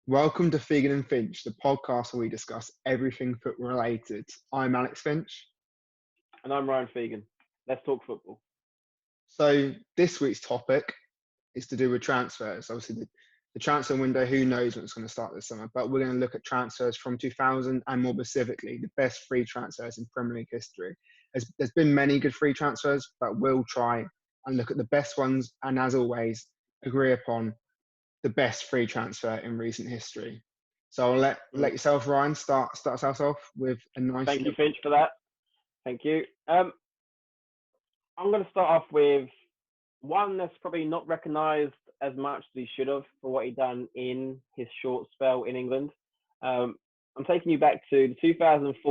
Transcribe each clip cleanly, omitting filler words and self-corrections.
Welcome to Feagan and Finch, the podcast where we discuss everything football related. I'm Alex Finch. And I'm Ryan Feagan. Let's talk football. So this week's topic is to do with transfers. Obviously, the transfer window, who knows when it's going to start this summer, but we're going to look at transfers from 2000 and more specifically, the best free transfers in Premier League history. There's been many good free transfers, but we'll try and look at the best ones and, as always, agree upon the best free transfer in recent history. So I'll let yourself, Ryan, start us off with a nice. Thank you, Finch, for that. Thank you. I'm going to start off with one that's probably not recognised as much as he should have for what he done in his short spell in England. I'm taking you back to the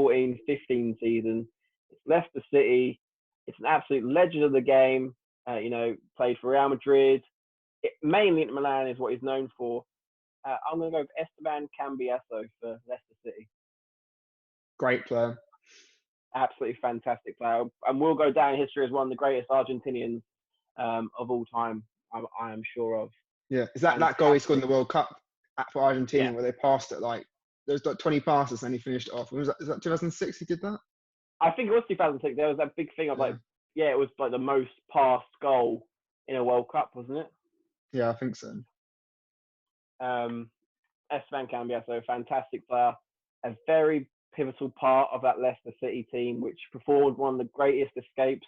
2014-15 season. It's Leicester City. It's an absolute legend of the game. Played for Real Madrid. Mainly Inter Milan is what he's known for. I'm going to go with Esteban Cambiasso for Leicester City. Great player. Absolutely fantastic player. And will go down in history as one of the greatest Argentinians of all time, I am sure of. Yeah, is that goal he scored in the World Cup for Argentina where they passed it there was 20 passes and he finished it off. Is that 2006 he did that? I think it was 2006. There was that big thing of it was like the most passed goal in a World Cup, wasn't it? Yeah, I think so. Esteban Cambiasso, fantastic player, a very pivotal part of that Leicester City team, which performed one of the greatest escapes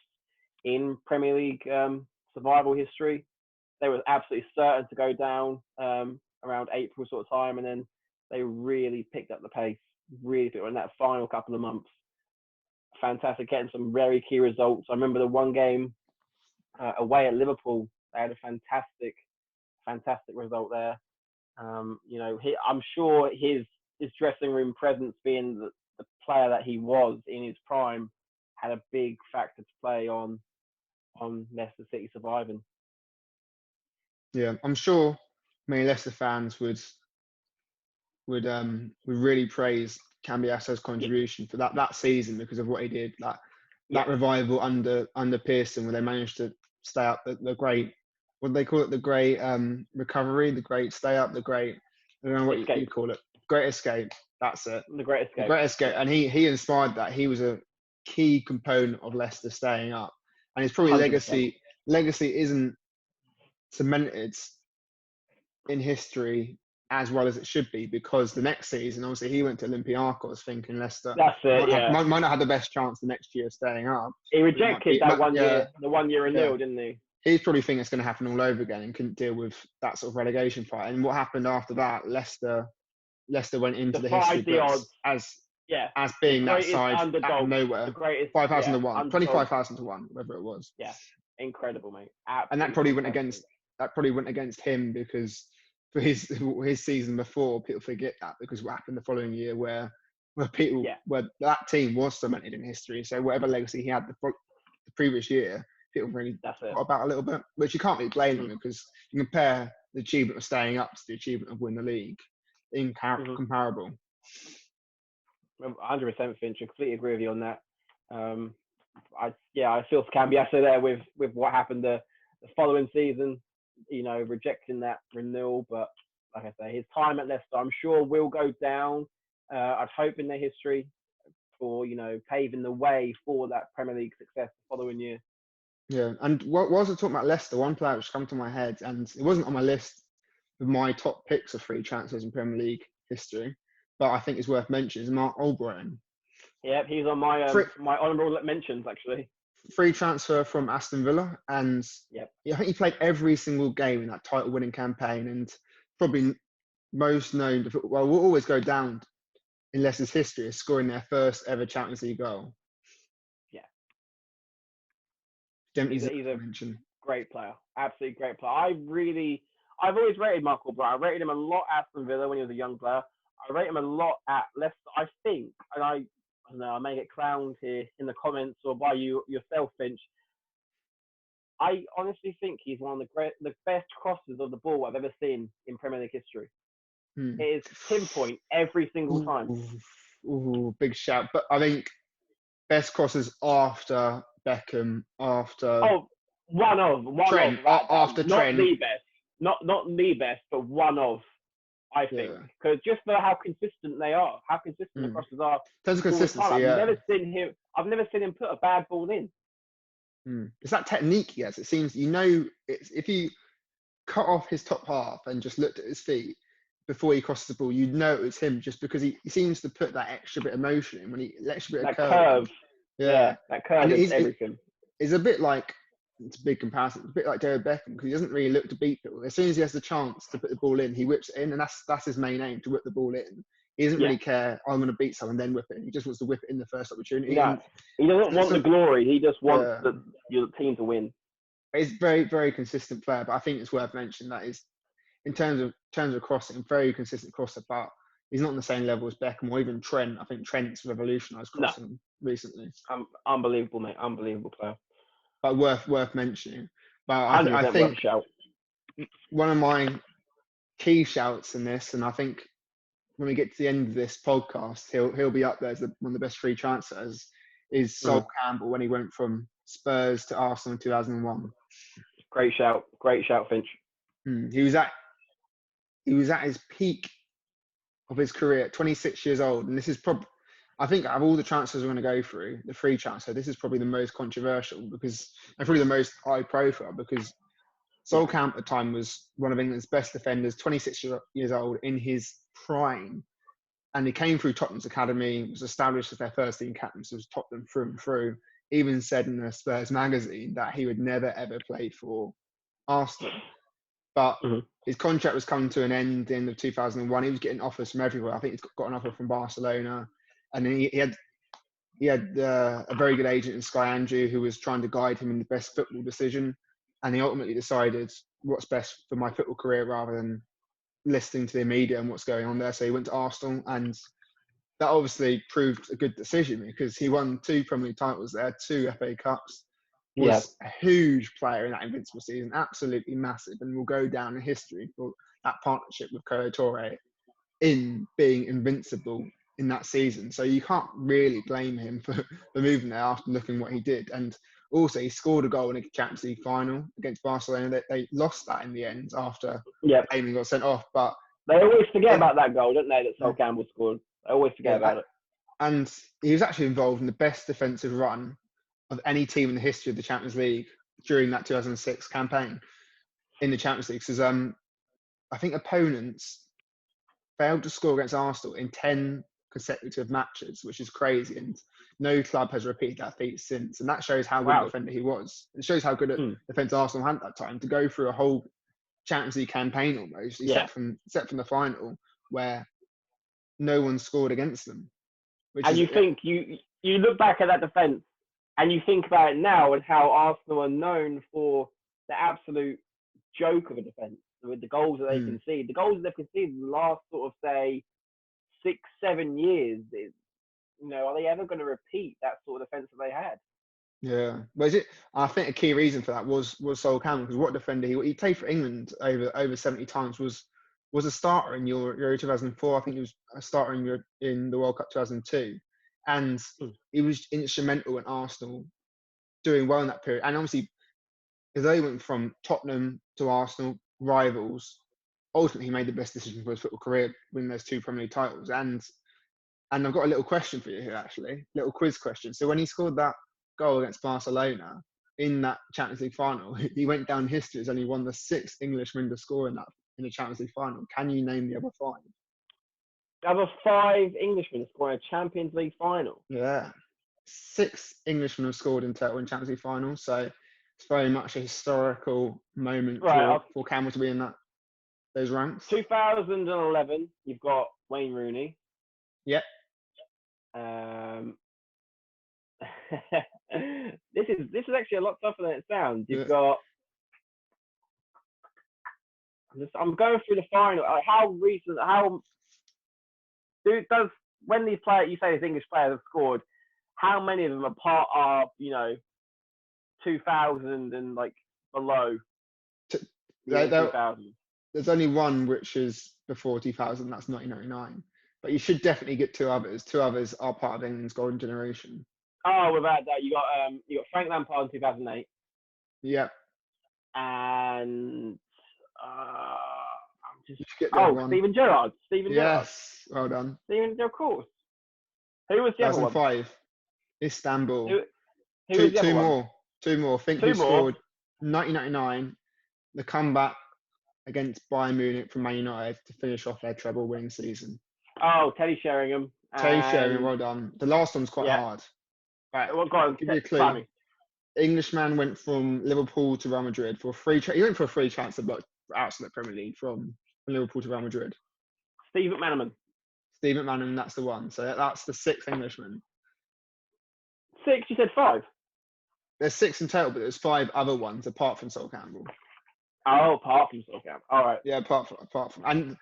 in Premier League survival history. They were absolutely certain to go down around April sort of time, and then they really picked up the pace, really in that final couple of months. Fantastic, getting some very key results. I remember the one game away at Liverpool, they had a fantastic result there. I'm sure his dressing room presence, being the player that he was in his prime, had a big factor to play on Leicester City surviving. Yeah, I'm sure many Leicester fans would really praise Cambiasso's contribution for that season because of what he did. That revival under Pearson, where they managed to stay up the great, what do they call it? The great recovery, the great stay up, the great, I don't know what you call it. Great escape. That's it. The great escape. The great escape. And he inspired that. He was a key component of Leicester staying up. And his probably 100%. legacy isn't cemented in history as well as it should be, because the next season, obviously, he went to Olympiacos thinking Leicester might not have the best chance the next year of staying up. He rejected the 1 year renewal, didn't he? He's probably thinking it's going to happen all over again and couldn't deal with that sort of relegation fight. And what happened after that, Leicester went into the history books as being that side out of nowhere. 5,000 to 1, 25,000 to 1, whatever it was. Yeah, incredible, mate. Absolutely. And that probably went against him because for his season before, people forget that because what happened the following year where that team was cemented in history. So whatever legacy he had the previous year, people really forgot about a little bit, which you can't really blame them because you compare the achievement of staying up to the achievement of winning the league. Comparable. 100%, Finch. I completely agree with you on that. I feel Cambiasso there with what happened the following season, rejecting that renewal. But like I say, his time at Leicester, I'm sure, will go down. I'd hope in their history for, paving the way for that Premier League success the following year. Yeah, and whilst I talking about Leicester, one player which come to my head, and it wasn't on my list of my top picks of free transfers in Premier League history, but I think it's worth mentioning, is Mark Albrighton. Yeah, he's on my honourable mentions, actually. Free transfer from Aston Villa, and I think he played every single game in that title-winning campaign, and probably most known to, will always go down in Leicester's history as scoring their first ever Champions League goal. He's a great player, absolutely great player. I've always rated Mark Albrighton. I rated him a lot at Aston Villa when he was a young player. I rate him a lot at Leicester. I think, and I don't know, I may get clowned here in the comments or by you yourself, Finch. I honestly think he's one of the best crosses of the ball I've ever seen in Premier League history. It is pinpoint every single time. Ooh, big shout. But I think best crosses after Beckham, after one of Trent, after not Trent. the best, not the best, but one of. I Yeah. think, because just for how consistent they are, how consistent the Mm. crosses are In terms of all the time. consistency, yeah. I've never seen him put a bad ball in. It's that technique he has. It seems, it's, if you cut off his top half and just looked at his feet before he crosses the ball, you'd know it was him, just because he seems to put that extra bit of motion in, when he extra bit of That curve. curve, Yeah. that curve And is everything. it's a bit like, it's a big comparison. It's a bit like David Beckham, because he doesn't really look to beat people. As soon as he has the chance to put the ball in, he whips it in, and that's his main aim, to whip the ball in. He doesn't really care, I'm going to beat someone, then whip it in. He just wants to whip it in the first opportunity. No, And he doesn't want the glory. He just wants your team to win. It's very, very consistent player, but I think it's worth mentioning that is, in terms of crossing, very consistent crosser, but he's not on the same level as Beckham or even Trent. I think Trent's revolutionised crossing recently. Unbelievable, mate. Unbelievable player. But worth mentioning. But 100% I worth think a shout. one of my key shouts in this, and I think when we get to the end of this podcast, he'll be up there as one of the best free transfers, is Sol Campbell, when he went from Spurs to Arsenal in 2001. Great shout, Finch. He was at his peak of his career at 26 years old, and this is probably, I think, out of all the transfers we're going to go through, the free transfer, this is probably the most controversial, and probably the most high profile, because Sol Campbell at the time was one of England's best defenders, 26 years old, in his prime, and he came through Tottenham's academy, was established as their first team captain, so was Tottenham through and through. Even said in the Spurs magazine that he would never ever play for Arsenal. But his contract was coming to an end at the end of 2001. He was getting offers from everywhere. I think he's got an offer from Barcelona, and then he had a very good agent in Sky Andrew, who was trying to guide him in the best football decision. And he ultimately decided what's best for my football career, rather than listening to the media and what's going on there. So he went to Arsenal, and that obviously proved a good decision, because he won 2 Premier League titles there, 2 FA Cups, was a huge player in that Invincible season, absolutely massive, and will go down in history for that partnership with Kolo Touré in being invincible in that season. So you can't really blame him for moving there after looking what he did. And also, he scored a goal in a Champions League final against Barcelona. They lost that in the end after Eamon got sent off. But they always forget about that goal, don't they, that Sol Campbell scored? I always forget about it. And he was actually involved in the best defensive run of any team in the history of the Champions League during that 2006 campaign in the Champions League. Because I think opponents failed to score against Arsenal in 10 consecutive matches, which is crazy. And no club has repeated that feat since. And that shows how good a defender he was. It shows how good a defence Arsenal had at that time, to go through a whole Champions League campaign almost, except from the final, where no one scored against them. You look back at that defence and you think about it now, and how Arsenal are known for the absolute joke of a defence with the goals that they concede. The goals that they've conceded in the last sort of, say, 6-7 years, are they ever going to repeat that sort of defence that they had? Yeah, but I think a key reason for that was Sol Campbell, because what defender he played for England over 70 times, was a starter in Euro 2004. I think he was a starter in the World Cup 2002, and he was instrumental in Arsenal doing well in that period. And obviously, as they went from Tottenham to Arsenal, rivals, ultimately he made the best decision for his football career, winning those 2 Premier League titles. And I've got a little question for you here, actually, little quiz question. So when he scored that goal against Barcelona in that Champions League final, he went down history as only one of the 6 Englishmen to score in the Champions League final. Can you name the other 5? The other 5 Englishmen scoring a Champions League final? Yeah. 6 Englishmen have scored in total in Champions League finals. So it's very much a historical moment for Campbell to be in those ranks. 2011, you've got Wayne Rooney. Yep. This is actually a lot tougher than it sounds. You've got. I'm going through the final. How recent? When these players, you say these English players have scored, how many of them are 2000 and like below? 2000. There's only one which is before 2000. That's 1999. But you should definitely get 2 others. 2 others are part of England's golden generation. Oh, without that, you got Frank Lampard in 2008. Yep. And I'm You should get the other one. Steven Gerrard. Yes, well done. Of course. Who was the other one? 2005, Istanbul. Who was the other one? Two more. I think who scored 1999, the comeback against Bayern Munich from Man United to finish off their treble-winning season. Oh, Teddy Sheringham. Well done. The last one's quite hard. Right, well, go on, give you a clue. Englishman went from Liverpool to Real Madrid for a free. He went for a free transfer, but outside the Premier League from Liverpool to Real Madrid. Steve McManaman. Steve McManaman, that's the one. So that's the 6th Englishman. 6? You said 5? There's 6 in total, but there's 5 other ones apart from Sol Campbell. Oh, apart from Sol Campbell. All right. Yeah, apart from, and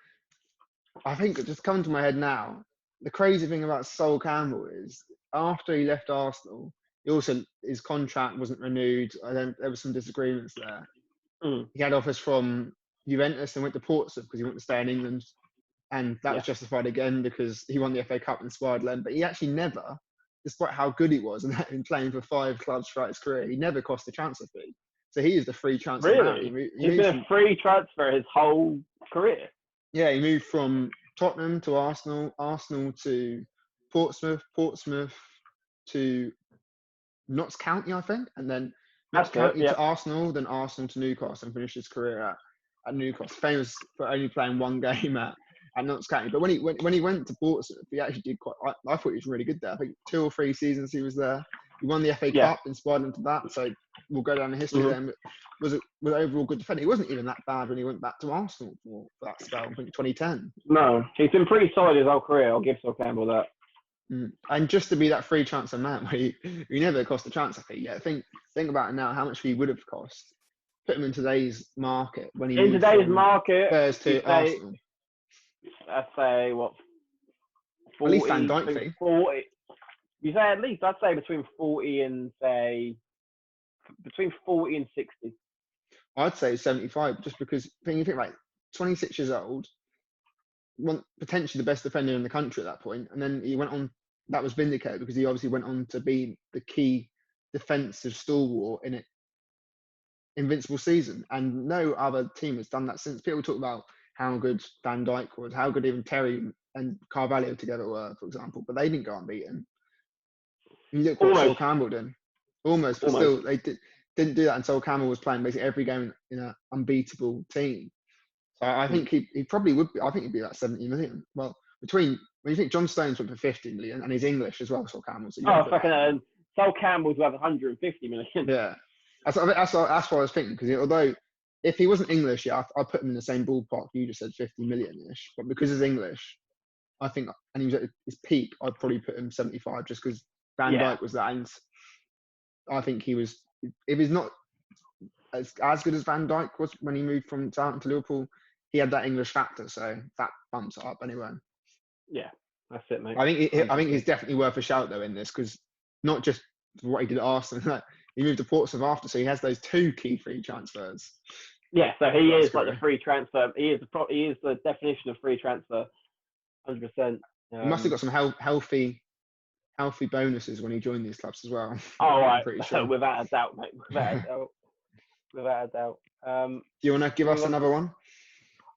I think it just come to my head now. The crazy thing about Sol Campbell is after he left Arsenal, his contract wasn't renewed. There was some disagreements there. He had offers from Juventus and went to Portsmouth because he wanted to stay in England, and that was justified again because he won the FA Cup and inspired them. But he actually never, despite how good he was and in playing for 5 clubs throughout his career, he never cost a transfer fee. So he is the free transfer. Really? He's been a free transfer his whole career. Yeah, he moved from Tottenham to Arsenal, Arsenal to Portsmouth, Portsmouth to Notts County, I think, and then Notts County to Arsenal, then Arsenal to Newcastle, and finished his career at Newcastle. Famous for only playing 1 game at Notts County. But when he went to Portsmouth, he actually did quite. I thought he was really good there. I think 2 or 3 seasons he was there. He won the FA Cup, inspired him to that. So we'll go down the history then. Was overall good defender. He wasn't even that bad when he went back to Arsenal for that spell. I think 2010. No, he's been pretty solid his whole career. I'll give Sol Campbell that. And just to be that free transfer man, where he never cost a transfer fee. Yeah, think about it now. How much he would have cost. Put him in today's market when he in today's market. Spurs to Arsenal. I'd say what? 40, at least Van Dijk fee. 40. You say at least? I'd say between 40 and between 40 and 60. I'd say 75, just because you think like 26 years old, potentially the best defender in the country at that point, and then he went on. That was vindicated because he obviously went on to be the key defensive stalwart in an invincible season, and no other team has done that since. People talk about how good Van Dijk was, how good even Terry and Carvalho together were, for example, but they didn't go unbeaten. You look what Sol Campbell did. Almost, but still, they didn't do that until Campbell was playing basically every game in an unbeatable team. So I think he probably would be. I think he'd be like 70 million. Well, when you think John Stones went for 50 million, and he's English as well, Sol Campbell. So Sol Campbell's worth 150 million. Yeah, that's what I was thinking. Because although if he wasn't English, I'd put him in the same ballpark. You just said 50 million-ish, but because he's English, I think, and he was at his peak, I'd probably put him 75, just because Van Dijk was that. And I think he was. If he's not as good as Van Dijk was when he moved from Southampton to Liverpool, he had that English factor, so that bumps it up anyway. Yeah, that's it, mate. I think he's definitely worth a shout though in this, because not just what he did at Arsenal, he moved to Portsmouth after, so he has those 2 key free transfers. Yeah, so he is like the free transfer. He is the definition of free transfer, 100%. He must have got some healthy bonuses when he joined these clubs as well. Oh, right. Sure. Without a doubt, mate. Without a doubt. Do you want to give us another one?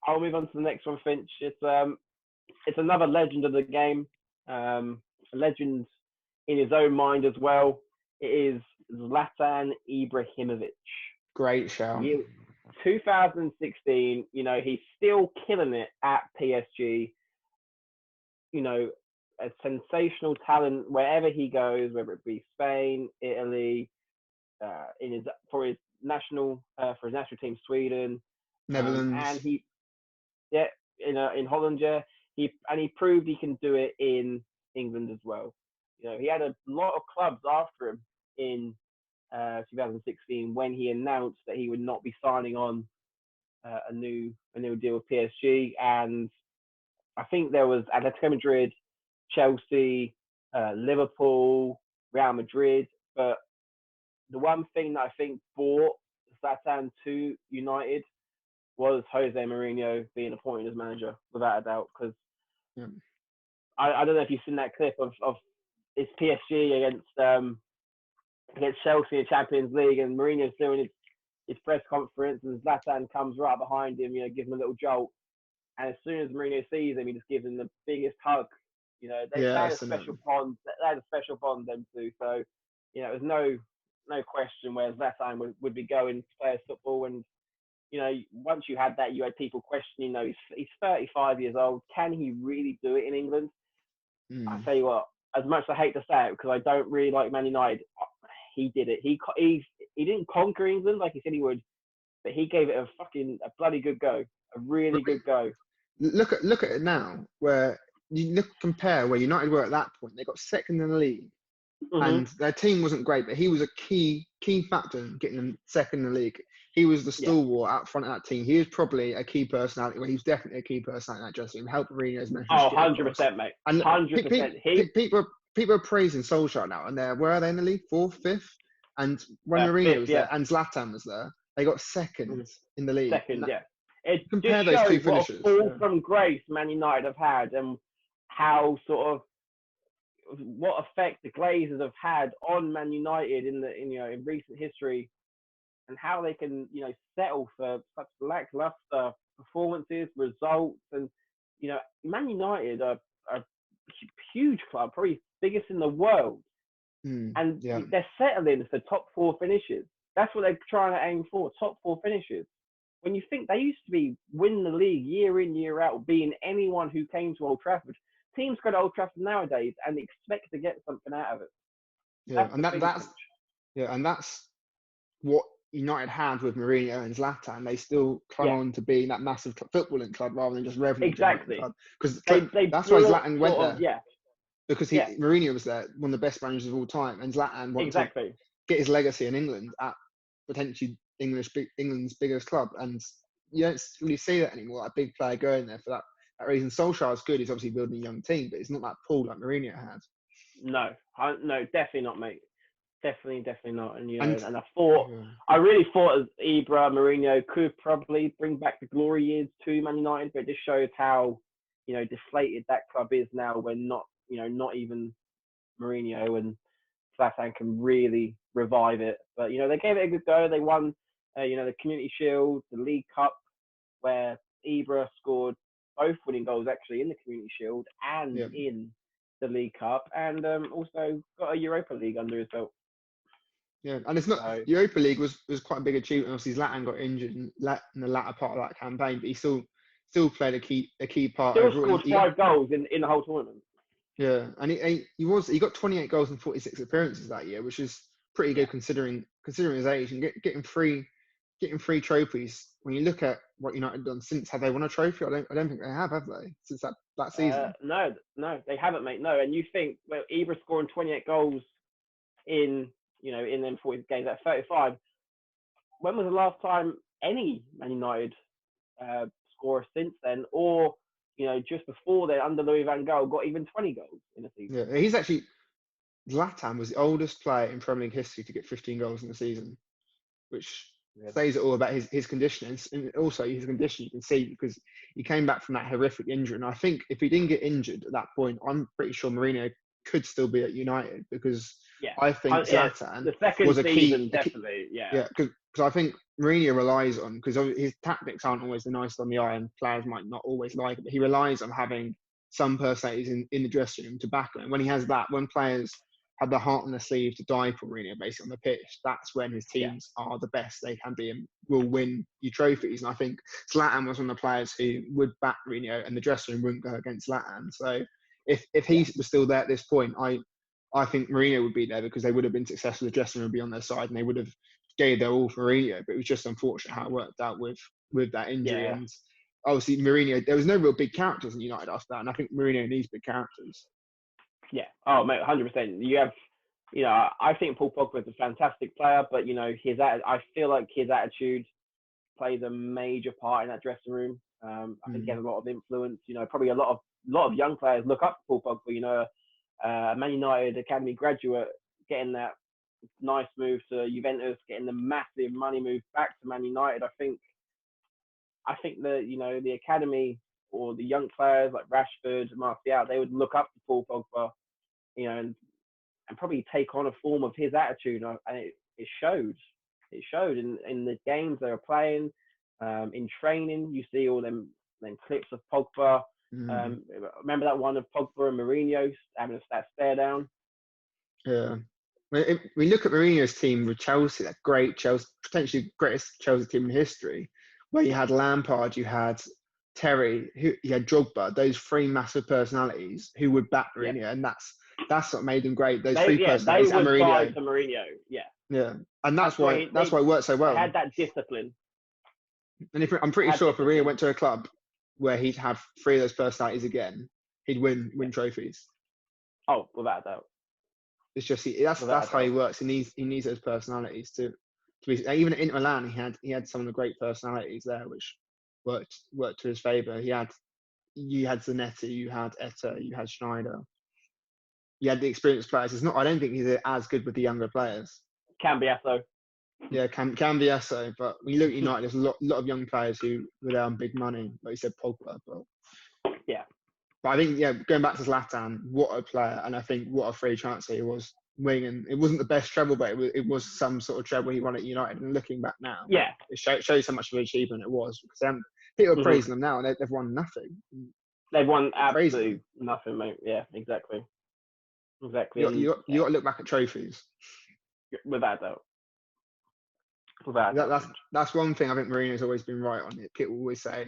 I'll move on to the next one, Finch. It's another legend of the game. A legend in his own mind as well. It is Zlatan Ibrahimovic. Great shout. 2016, he's still killing it at PSG. A sensational talent wherever he goes, whether it be Spain, Italy, for his national team, Sweden, Netherlands, and in Holland, he proved he can do it in England as well. He had a lot of clubs after him in 2016 when he announced that he would not be signing on a new deal with PSG, and I think there was Atletico Madrid, Chelsea, Liverpool, Real Madrid, but the one thing that I think brought Zlatan to United was Jose Mourinho being appointed as manager, without a doubt. Because I don't know if you've seen that clip of it's PSG against Chelsea in Champions League, and Mourinho's doing his press conference, and Zlatan comes right behind him, gives him a little jolt, And as soon as Mourinho sees him, he just gives him the biggest hug. They Yeah, had I've a seen special them. bond. They had a special bond, them two. So, it was no question where Zlatan would be going to play football. And once you had that, you had people questioning. He's 35 years old. Can he really do it in England? I Mm. tell you what, as much as I hate to say it because I don't really like Man United, he did it. He didn't conquer England like he said he would, but he gave it a bloody good go, a really good go. Look at it now, where you compare where United were at that point. They got second in the league, Mm-hmm. and their team wasn't great, but he was a key factor in getting them second in the league. He was the Yeah. stalwart out front of that team. He was probably a key personality. Well, he was definitely a key personality in that dressing room. Helped Mourinho's message Oh, get across. 100%, mate. And 100%. people are praising Solskjaer now, and where are they in the league? Fourth, fifth. And when Mourinho Fifth, was yeah. there and Zlatan was there, they got second in the league. Second, yeah. It Compare just those two shows what finishes. a fall from grace Man United have had, and how sort of what effect the Glazers have had on Man United in recent history, and how they can settle for such lackluster performances, results, and Man United are a huge club, probably biggest in the world, and Yeah. they're settling for top four finishes. That's what they're trying to aim for, top four finishes. When you think they used to be winning the league year in, year out, being anyone who came to Old Trafford. Teams go to Old Trafford nowadays and expect to get something out of it. Yeah, and that's what United had with Mourinho and Zlatan. They still clung on to being that massive footballing club rather than just revenue generating club. Because that's why Zlatan went there. Because Mourinho was there, one of the best managers of all time, and Zlatan wanted to get his legacy in England at potentially England's biggest club. And you don't really see that anymore. A big player going there for that reason. Solskjaer's good. He's obviously building a young team, but it's not that pull like Mourinho had. No, definitely not, mate. Definitely not. And I really thought as Ibra, Mourinho could probably bring back the glory years to Man United, but it just shows how deflated that club is now. When not even Mourinho and Zlatan can really revive it. But they gave it a good go. They won, the Community Shield, the League Cup, where Ibra scored both winning goals actually in the Community Shield and in the League Cup, and also got a Europa League under his belt. Yeah, and it's not Europa League was quite a big achievement. Obviously, Zlatan got injured in the latter part of that campaign, but he still played a key part. Still scored 5 goals in the whole tournament. Yeah, and he got 28 goals in 46 appearances that year, which is pretty good considering his age, and getting three trophies. When you look at what United have done since, have they won a trophy? I don't think they have they? Since that season? No, they haven't, mate. No, and you think Ibra scoring 28 goals in them 40 games at 35. When was the last time any Man United scorer since then, or just before then under Louis van Gaal got even 20 goals in a season? Yeah, he's actually Zlatan was the oldest player in Premier League history to get 15 goals in a season, which says it all about his conditioning. And also his condition you can see because he came back from that horrific injury. And I think if he didn't get injured at that point, I'm pretty sure Mourinho could still be at United because I think Zlatan the second was a key. Season, definitely, yeah, because I think Mourinho relies on, because his tactics aren't always the nicest on the eye and players might not always like it, but he relies on having some personalities in the dressing room to back him. And when he has that, when players have the heart on their sleeve to die for Mourinho basically on the pitch, that's when his teams are the best they can be and will win you trophies. And I think Zlatan was one of the players who would back Mourinho and the dressing room wouldn't go against Zlatan. So if he was still there at this point, I think Mourinho would be there because they would have been successful. The dressing room would be on their side and they would have gave their all for Mourinho. But it was just unfortunate how it worked out with that injury. And obviously Mourinho, there was no real big characters in United after that. And I think Mourinho needs big characters. Yeah. Oh, mate, 100%. You have, I think Paul Pogba is a fantastic player, but I feel like his attitude plays a major part in that dressing room. I think he has a lot of influence. Probably a lot of young players look up to Paul Pogba. Man United academy graduate getting that nice move to Juventus, getting the massive money move back to Man United. I think the academy or the young players like Rashford, Martial, they would look up to Paul Pogba, and probably take on a form of his attitude. And it showed. It showed in the games they were playing, in training. You see all them then clips of Pogba. Mm. Remember that one of Pogba and Mourinho having that stare down? Yeah. We look at Mourinho's team with Chelsea, that great Chelsea, potentially greatest Chelsea team in history, where you had Lampard, you had Terry, you had Drogba, those three massive personalities who would back Yeah. Mourinho, and that's what made them great. Those They three personalities and would buy Mourinho. to Mourinho. Yeah. Yeah, and that's why They it worked so well. had that discipline. And I'm pretty sure if Mourinho went to a club where he'd have three of those personalities again, he'd win trophies. Oh, without a doubt. It's just that's how he works. He needs those personalities to be. Even at Inter Milan, he had some of the great personalities there, which worked to his favour. You had Zanetti, you had Etta, you had Schneider. You had the experienced players. I don't think he's as good with the younger players. Cambiasso. Yeah, can be so. But when you look at United, there's a lot of young players who were there on big money, like you said, Pogba. But yeah. But I think, going back to Zlatan, what a player, and I think what a free transfer he was. Winging, it wasn't the best treble, but it was some sort of treble he won at United. And looking back now, it shows how much of an achievement it was, because people are praising them now, and they've won nothing. They've won absolutely nothing, mate. Yeah, exactly. You got to look back at trophies. Without doubt. That's one thing I think Mourinho's always been right on. People always say,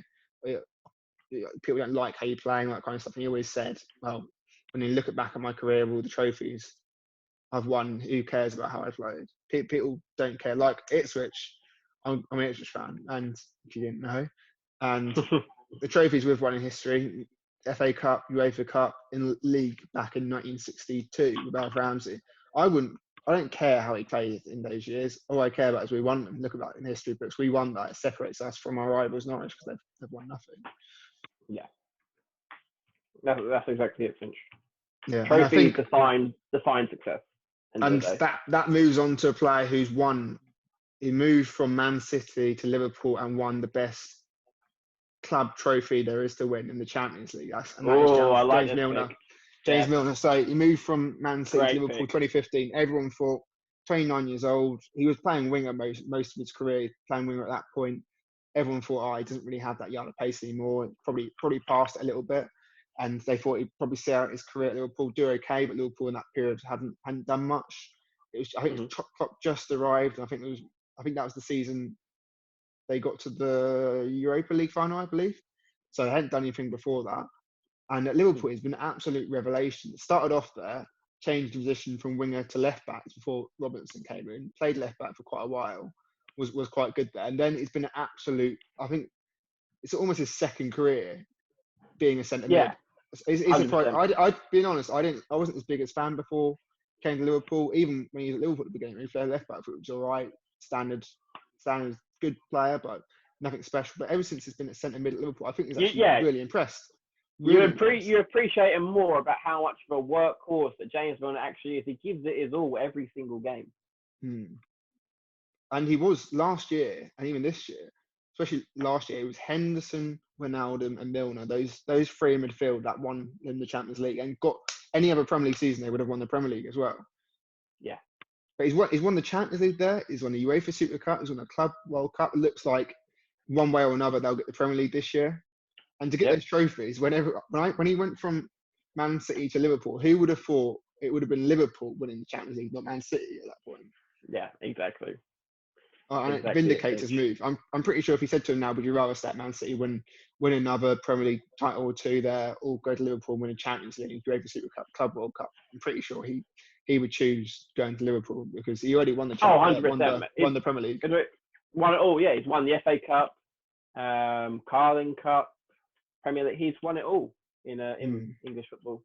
people don't like how you're playing, that kind of stuff. And he always said, well, when you look back at my career, all the trophies I've won, who cares about how I played? People don't care. Like Ipswich, I'm an Ipswich fan, and if you didn't know, and the trophies we've won in history, FA Cup, UEFA Cup, in league back in 1962 with Alf Ramsey. I don't care how he played in those years. All I care about is we won them. Look at that in history books. We won that. It separates us from our rivals Norwich, because they've won nothing. Yeah. That's exactly it, Finch. Yeah. Trophies define success. And that moves on to a player who's won. He moved from Man City to Liverpool and won the best club trophy there is to win in the Champions League. James Milner. James Milner. So he moved from Man City to Liverpool 2015. Everyone thought, 29 years old. He was playing winger most of his career, playing winger at that point. Everyone thought, he doesn't really have that yard of pace anymore. Probably passed it a little bit. And they thought he'd probably see out his career at Liverpool, do okay, but Liverpool in that period hadn't done much. I think Klopp just arrived, and I think that was the season they got to the Europa League final, I believe. So they hadn't done anything before that. And at Liverpool, it's been an absolute revelation. It started off there, changed position from winger to left back before Robinson came in. Played left back for quite a while, was quite good there. And then it's been an absolute. I think it's almost his second career being a centre mid. I'd being honest, I wasn't his biggest fan before he came to Liverpool. Even when he was at Liverpool at the beginning, he played left back, it was all right, standard, good player, but nothing special. But ever since he's been at centre mid at Liverpool, I think he's actually really impressed. You appreciate him more about how much of a workhorse that James Milner actually is. He gives it his all every single game. And he was last year, and even this year, especially last year, it was Henderson, Wijnaldum, and Milner. Those three in midfield that won in the Champions League, and got any other Premier League season, they would have won the Premier League as well. Yeah. But he's won the Champions League there. He's won the UEFA Super Cup. He's won the Club World Cup. It looks like one way or another they'll get the Premier League this year. And to get those trophies, when he went from Man City to Liverpool, who would have thought it would have been Liverpool winning the Champions League, not Man City at that point? Yeah, exactly. And it vindicates his move. I'm pretty sure if he said to him now, would you rather start Man City win another Premier League title or two there, or go to Liverpool and win a Champions League, UEFA Super Cup, Club World Cup? I'm pretty sure he would choose going to Liverpool, because he already won the Champions League, won the Premier League. Won it all, yeah. He's won the FA Cup, Carling Cup, Premier League. He's won it all in English football.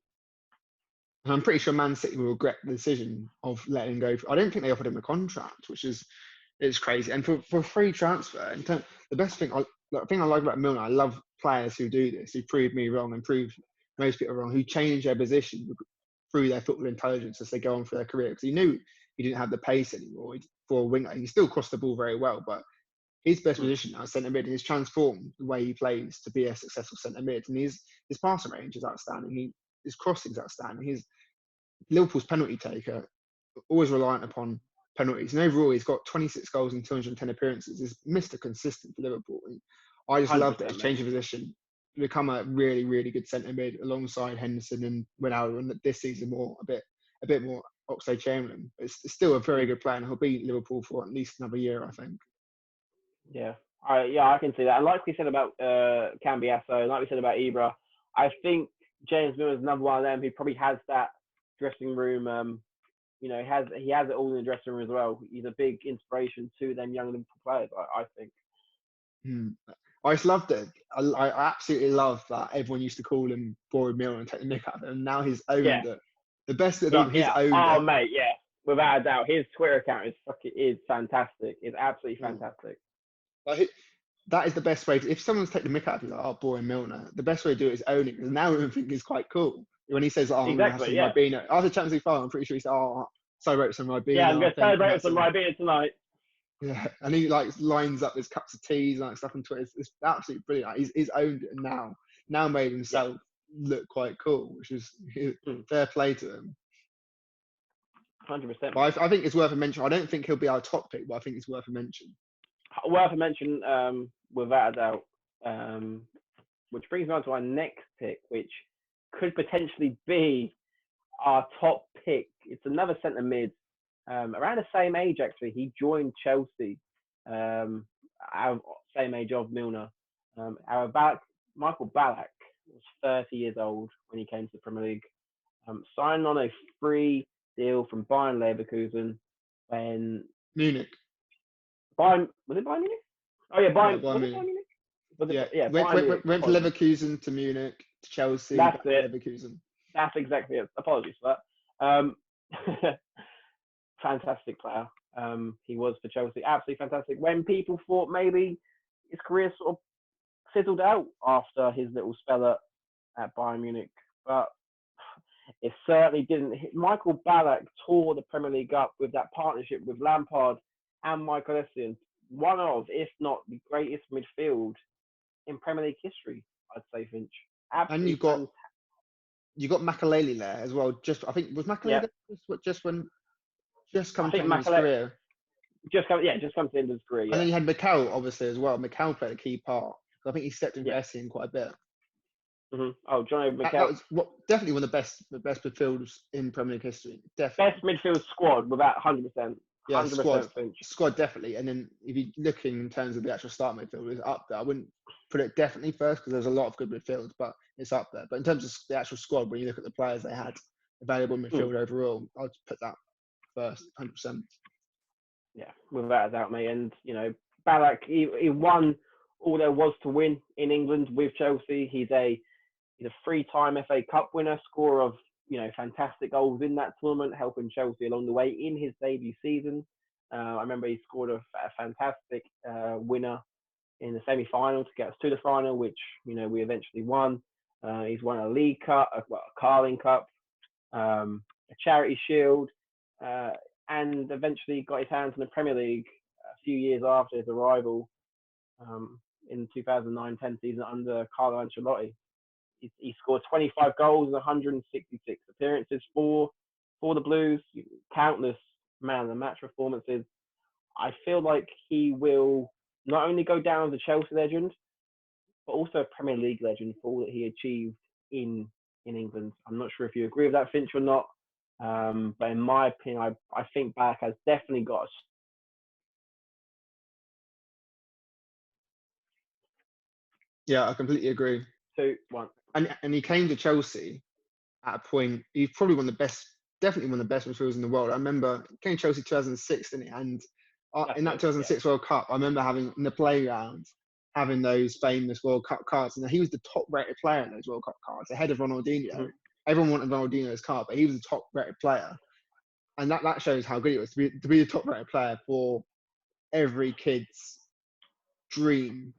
And I'm pretty sure Man City will regret the decision of letting him go. I don't think they offered him a contract, which is crazy. And for free transfer, the best thing I like about Milner, I love players who do this, who prove me wrong and prove most people wrong, who change their position through their football intelligence as they go on for their career. Because he knew he didn't have the pace anymore for a winger. He still crossed the ball very well, but his best position now is centre mid, and he's transformed the way he plays to be a successful centre mid. And his passing range is outstanding. His crossing is outstanding. He's Liverpool's penalty taker, always reliant upon penalties. And overall, he's got 26 goals and 210 appearances. He's Mr. Consistent for Liverpool. And I just love that he's changing position. become a really, really good centre mid alongside Henderson and Ronaldo, and this season a bit more Oxlade-Chamberlain. It's still a very good player, and he'll be Liverpool for at least another year, I think. Yeah, I can see that. And like we said about Cambiasso, like we said about Ibra, I think James Milner's another one of them who probably has that dressing room. He has it all in the dressing room as well. He's a big inspiration to them young Liverpool players, I think. I just loved it. I absolutely love that everyone used to call him Boring Milner and take the mick out of him. And now he's owned it. The best of that, he's owned it. Oh, mate, yeah. Without a doubt. His Twitter account is fantastic. It's absolutely fantastic. Like, that is the best way. If someone's taking the mick out of you, like, oh, Boring Milner, the best way to do it is own it. Because now everyone thinks it's quite cool. When he says, oh, I'm going to have some Ribena. After Champions League final, I'm pretty sure he said, oh, celebrate some Ribena. Yeah, I'm going to celebrate with some Ribena tonight. Yeah, and he like lines up his cups of teas and like stuff on Twitter. It's absolutely brilliant. He's owned it now made himself look quite cool, which is fair play to him. 100%. But I think it's worth a mention. I don't think he'll be our top pick, but I think it's worth a mention. Worth a mention, without a doubt. Which brings me on to our next pick, which could potentially be our top pick. It's another centre mid. Around the same age, actually. He joined Chelsea, same age of Milner. Michael Ballack was 30 years old when he came to the Premier League. Signed on a free deal from Bayern Leverkusen when... Munich. Was it Bayern Munich? Oh, yeah, Bayern Munich. Went from Leverkusen to Munich, to Chelsea, That's it. Leverkusen. That's exactly it. Apologies for that. Fantastic player. He was for Chelsea. Absolutely fantastic. When people thought maybe his career sort of fizzled out after his little spell at Bayern Munich, but it certainly didn't. Michael Ballack tore the Premier League up with that partnership with Lampard and Michael Essien. One of, if not the greatest midfield in Premier League history, I'd say, Finch. Absolutely. And you got Makelele there as well. I think was Makelele just come to the end of his career. Just come to the end of his career. Yeah. And then you had Mikel obviously as well. Mikel played a key part. I think he stepped in for Essien quite a bit. Mm-hmm. Oh, Johnny Mikel. That was definitely one of the best midfielders in Premier League history. Definitely. Best midfield squad without 100%. Yeah, 100% squad definitely. And then if you're looking in terms of the actual start midfield, it's up there. I wouldn't put it definitely first because there's a lot of good midfields, but it's up there. But in terms of the actual squad, when you look at the players they had available midfield overall, I'd put that first, 100%. Yeah, without a doubt, mate. And Ballack, he won all there was to win in England with Chelsea. He's a 3-time FA Cup winner, scorer of fantastic goals in that tournament, helping Chelsea along the way in his debut season. I remember he scored a fantastic winner in the semi-final to get us to the final, which we eventually won. He's won a League Cup, a Carling Cup, a Charity Shield, and eventually got his hands on the Premier League a few years after his arrival in 2009-10 season under Carlo Ancelotti. He scored 25 goals and 166 appearances for the Blues, countless man of the match performances. I feel like he will not only go down as a Chelsea legend, but also a Premier League legend for all that he achieved in England. I'm not sure if you agree with that, Finch, or not. But in my opinion, I think Ballack has definitely got a... Yeah, I completely agree. 2-1. And he came to Chelsea at a point, he's probably definitely one of the best midfielders in the world. I remember he came to Chelsea 2006, didn't he? And in that 2006 World Cup, I remember having in the playground, having those famous World Cup cards. And he was the top rated player in those World Cup cards, ahead of Ronaldinho. Mm-hmm. Everyone wanted Ronaldinho's card, but he was the top rated player. And that shows how good he was to be the top rated player for every kid's dream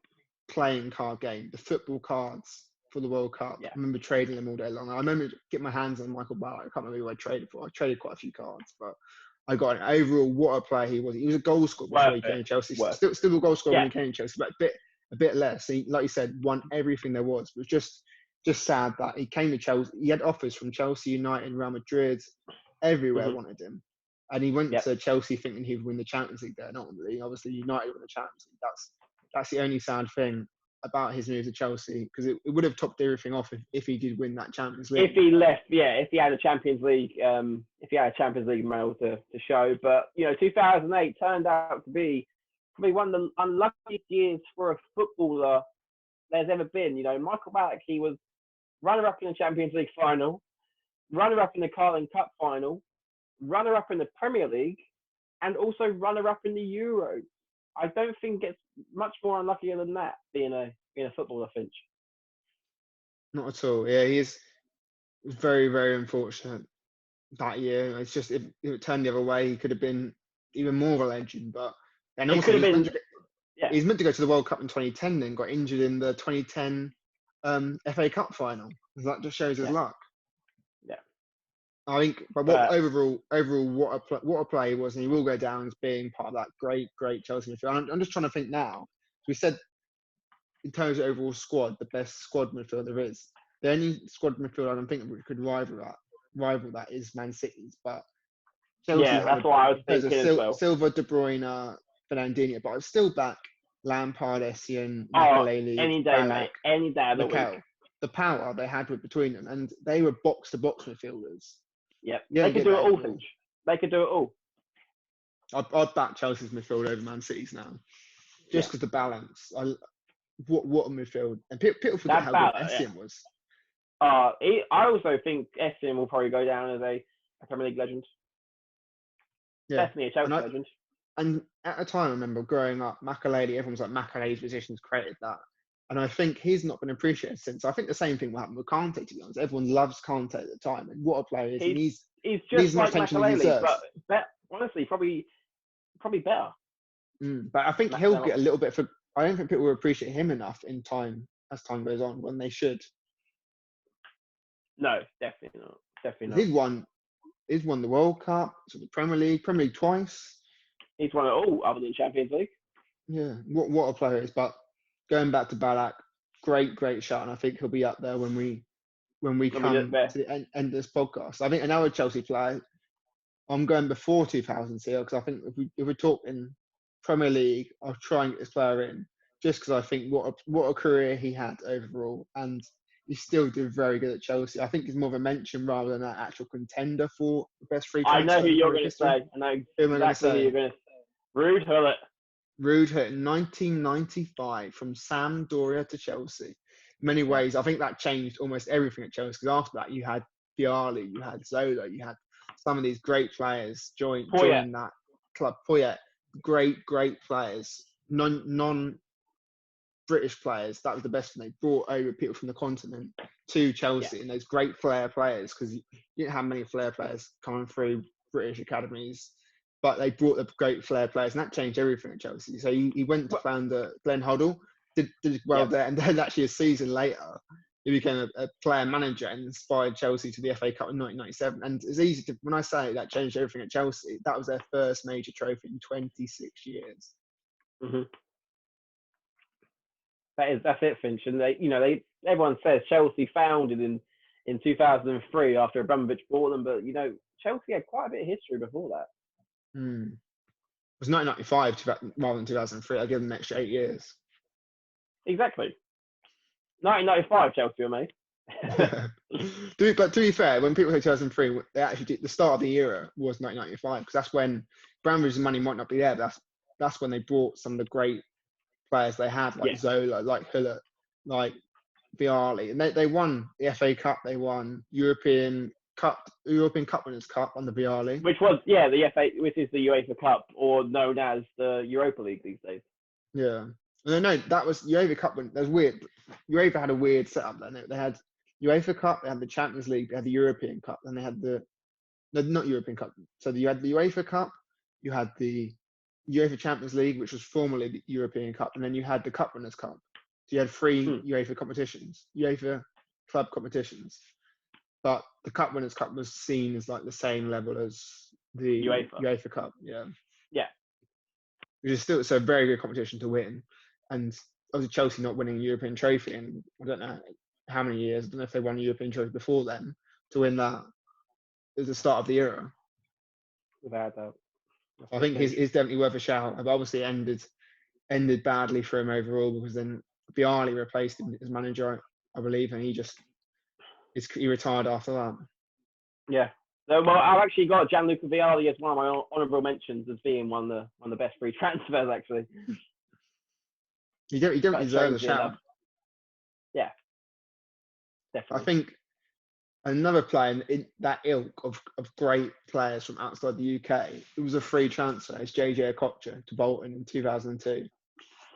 playing card game, the football cards for the World Cup. Yeah. I remember trading them all day long. I remember getting my hands on Michael Ballack. I can't remember who I traded for. I traded quite a few cards, but I got an overall what a player he was. He was a goal scorer before he came to Chelsea. Still a goal scorer when he came to Chelsea, but a bit less. He, like you said, won everything there was. It was just sad that he came to Chelsea. He had offers from Chelsea, United, Real Madrid, everywhere wanted him. And he went to Chelsea thinking he would win the Champions League there. Not really. Obviously, United won the Champions League. That's the only sad thing. about his move to Chelsea, because it would have topped everything off if he did win that Champions If League. he left, if he had a Champions League, medal to show. But 2008 turned out to be probably one of the unluckiest years for a footballer there's ever been. Michael Ballack, he was runner-up in the Champions League final, runner-up in the Carling Cup final, runner-up in the Premier League, and also runner-up in the Euros. I don't think it's much more unluckier than that, being a footballer, Finch. Not at all. Yeah, he is very, very unfortunate that year. It's just, if it turned the other way, he could have been even more of a legend. But and also, he's meant to go to the World Cup in 2010, then got injured in the 2010 FA Cup final. That just shows his luck. Yeah. I think, but overall, what a play he was, and he will go down as being part of that great Chelsea midfield. I'm just trying to think now. We said, in terms of overall squad, the best squad midfield there is. The only squad midfield I don't think which could rival that is Man City's. But Chelsea, that's what I was thinking as well. Silva, De Bruyne, Fernandinho, but I was still back Lampard, Essien, Makelele, any day, Ballack, mate. Any day of the Mikel. week. The power they had between them, and they were box-to-box midfielders. Yep. They could do it all, Finch. They could do it all. I'd back Chelsea's midfield over Man City's now, just because the balance. What a midfield, and people forget how good Essien was. I also think Essien will probably go down as a Premier League legend. Yeah. Definitely a Chelsea legend. And at the time, I remember growing up, Makelele, everyone's like, Makelele's positions created that. And I think he's not been appreciated since. I think the same thing will happen with Kante, to be honest. Everyone loves Kante at the time, and what a player he is. He's just like Makelele, but honestly, probably better. But I think he'll get a little bit I don't think people will appreciate him enough as time goes on, when they should. No, definitely not. He's won the World Cup, so the Premier League twice. He's won it all other than Champions League. Yeah, what a player he is. But going back to Ballack, great shot, and I think he'll be up there when we come to the end of this podcast. I think another Chelsea player, I'm going before 2000 here, because I think if we're talking Premier League, I'll try and get this player in, just because I think what a career he had overall, and he still did very good at Chelsea. I think he's more of a mention rather than an actual contender for the best free transfer. I know who you're going to say. I know exactly who you're going to say. Ruud Gullit. Ruud Gullit in 1995 from Sampdoria to Chelsea. In many ways, I think that changed almost everything at Chelsea, because after that you had Vialli, you had Zola, you had some of these great players join that club. Poyet, great players, non-British players. That was the best thing. They brought over people from the continent to Chelsea, and those great flair players, because you didn't have many flair players coming through British academies. But they brought the great flair players, and that changed everything at Chelsea. So he went to founder Glenn Hoddle, did well there, and then actually a season later, he became a player manager and inspired Chelsea to the FA Cup in 1997. And it's easy to, when I say that changed everything at Chelsea, that was their first major trophy in 26 years. Mm-hmm. That's it, Finch. And everyone says Chelsea founded in 2003 after Abramovich bought them, but Chelsea had quite a bit of history before that. It was 1995 rather than 2003. I give them an extra 8 years. Exactly. 1995 Chelsea were made. But to be fair, when people say 2003, they actually did, the start of the era was 1995, because that's when Abramovich's money might not be there, but that's when they brought some of the great players they had, like Zola, like Gullit, like Vialli, and they won the FA Cup, they won European Cup Winners' Cup under Vialli, which was the FA, which is the UEFA Cup, or known as the Europa League these days. Yeah, no, that was UEFA Cup. That was weird. UEFA had a weird setup then. They had UEFA Cup, they had the Champions League, they had the European Cup, and they had not European Cup. So you had the UEFA Cup, you had the UEFA Champions League, which was formerly the European Cup, and then you had the Cup Winners' Cup. So you had 3 UEFA competitions, UEFA club competitions. But the Cup Winners' Cup was seen as like the same level as the UEFA Cup. Yeah. Which is still a very good competition to win. And obviously Chelsea not winning a European trophy in I don't know how many years. I don't know if they won a European trophy before then. To win that is the start of the era. Without doubt. I think he's definitely worth a shout. But obviously ended badly for him overall, because then Bialy replaced him as manager, I believe, and he retired after that. Yeah. So, well, I've actually got Gianluca Vialli as one of my honourable mentions as being one of the best free transfers, actually. You don't deserve a shout. Yeah, I definitely. think another player in that ilk of great players from outside the UK, it was a free transfer. It's JJ Okocha to Bolton in 2002.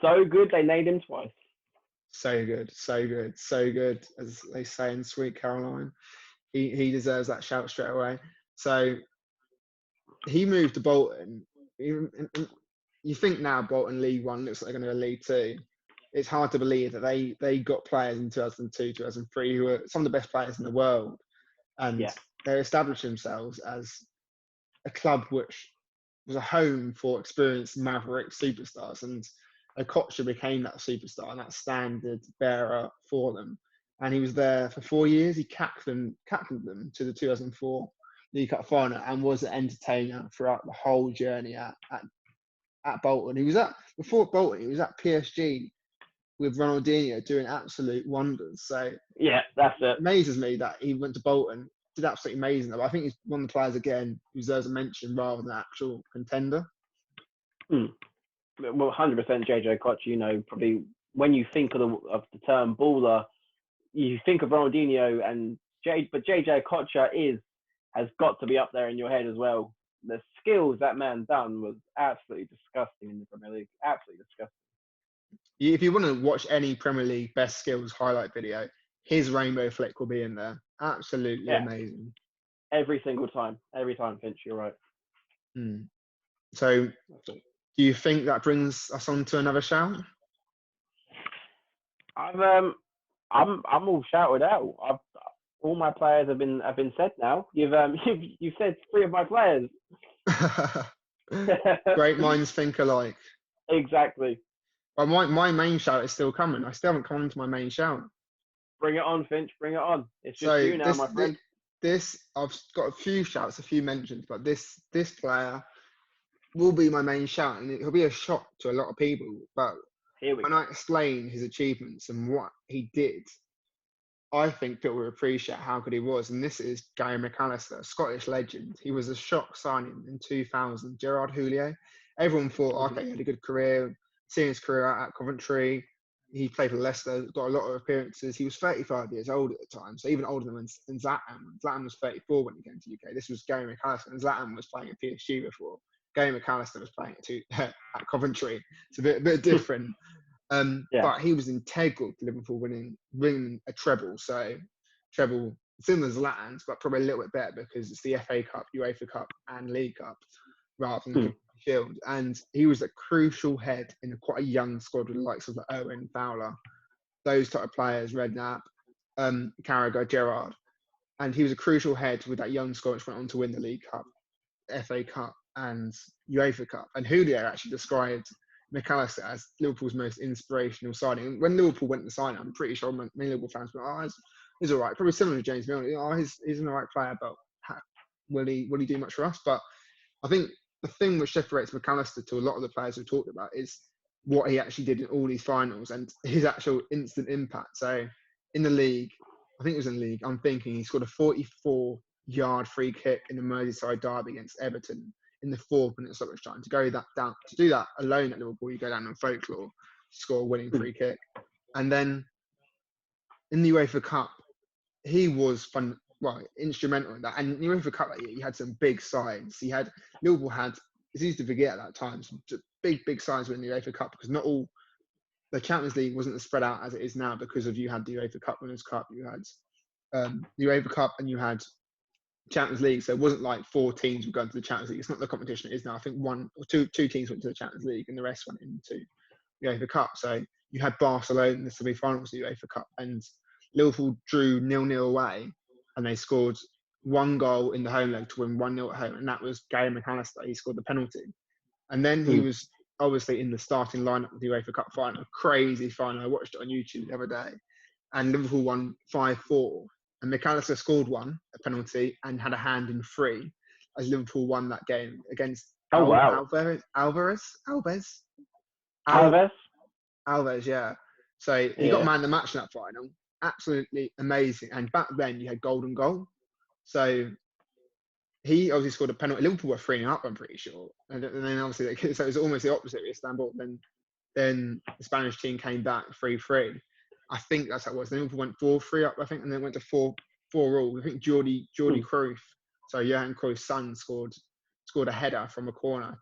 So good, they named him twice. So good, so good, so good, as they say in Sweet Caroline. He deserves that shout straight away. So he moved to Bolton. You think now Bolton League One looks like they're going to go League Two. It's hard to believe that they got players in 2002, 2003 who were some of the best players in the world, and they established themselves as a club which was a home for experienced maverick superstars, and Okocha became that superstar and that standard bearer for them. And he was there for 4 years. He captained them to the 2004 League Cup final and was an entertainer throughout the whole journey at Bolton. Before Bolton, he was at PSG with Ronaldinho doing absolute wonders. So yeah, that's it. Amazes me that he went to Bolton, did absolutely amazing. But I think he's one of the players again who deserves a mention rather than an actual contender. Well, 100% JJ Okocha. Probably when you think of the term baller, you think of Ronaldinho but JJ Okocha has got to be up there in your head as well. The skills that man done was absolutely disgusting in the Premier League. Absolutely disgusting. If you want to watch any Premier League best skills highlight video, his rainbow flick will be in there. Absolutely amazing. Every single time. Every time, Finch, you're right. So, do you think that brings us on to another shout? I'm all shouted out. All my players have been said now. You've said 3 of my players. Great minds think alike. Exactly. But my main shout is still coming. I still haven't come on to my main shout. Bring it on, Finch. Bring it on. It's just you now, my friend. I've got a few shouts, a few mentions, but this player will be my main shout, and it'll be a shock to a lot of people. But when I explain his achievements and what he did, I think people will appreciate how good he was. And this is Gary McAllister, Scottish legend. He was a shock signing in 2000. Gerard Houllier. Everyone thought, okay, he had a good career, seeing his career out at Coventry. He played for Leicester, got a lot of appearances. He was 35 years old at the time, so even older than Zlatan. Zlatan was 34 when he came to the UK. This was Gary McAllister, and Zlatan was playing at PSG before. Gary McAllister was playing at Coventry. It's a bit different. But he was integral to Liverpool winning a treble. So treble similar to Zlatan's, but probably a little bit better because it's the FA Cup, UEFA Cup, and League Cup rather than the Shield. And he was a crucial head in quite a young squad with the likes of Owen, Fowler, those type of players, Redknapp, Carragher, Gerrard. And he was a crucial head with that young squad which went on to win the League Cup, FA Cup, and UEFA Cup. And Houllier actually described McAllister as Liverpool's most inspirational signing. When Liverpool went to sign, I'm pretty sure many Liverpool fans were, he's all right. Probably similar to James Milner. He's an all right player, but will he do much for us? But I think the thing which separates McAllister to a lot of the players we've talked about is what he actually did in all these finals and his actual instant impact. So in the league, I think it was in the league, I'm thinking he scored a 44-yard free kick in the Merseyside derby against Everton in the 4th minute stoppage time. To do that alone at Liverpool, you go down on folklore, score a winning free kick. And then in the UEFA Cup, he was instrumental in that. And in the UEFA Cup that year, you had some big sides. Liverpool had, it's easy to forget at that time, some big sides were in the UEFA Cup because not all, the Champions League wasn't as spread out as it is now because of you had the UEFA Cup Winners' Cup, you had the UEFA Cup, and you had Champions League. So it wasn't like 4 teams would go into the Champions League. It's not the competition it is now. I think 1 or 2 teams went to the Champions League and the rest went into the UEFA Cup. So you had Barcelona in the semi-finals of the UEFA Cup, and Liverpool drew 0-0 away, and they scored 1 goal in the home leg to win 1-0 at home, and that was Gary McAllister. He scored the penalty. And then he was obviously in the starting lineup of the UEFA Cup final, crazy final. I watched it on YouTube the other day, and Liverpool won 5-4. And McAllister scored 1, a penalty, and had a hand in 3 as Liverpool won that game against Alves, yeah. So he got Yeah. man of the match in that final. Absolutely amazing. And back then you had golden goal. So he obviously scored a penalty. Liverpool were 3-0 up, I'm pretty sure. And then obviously, so it was almost the opposite with Istanbul. Then the Spanish team came back 3-3. I think that's how it was. Then Liverpool went 4-3 up, I think, and then went to 4-4 all. I think Jordi Cruyff, so Johan Cruyff's son, scored a header from a corner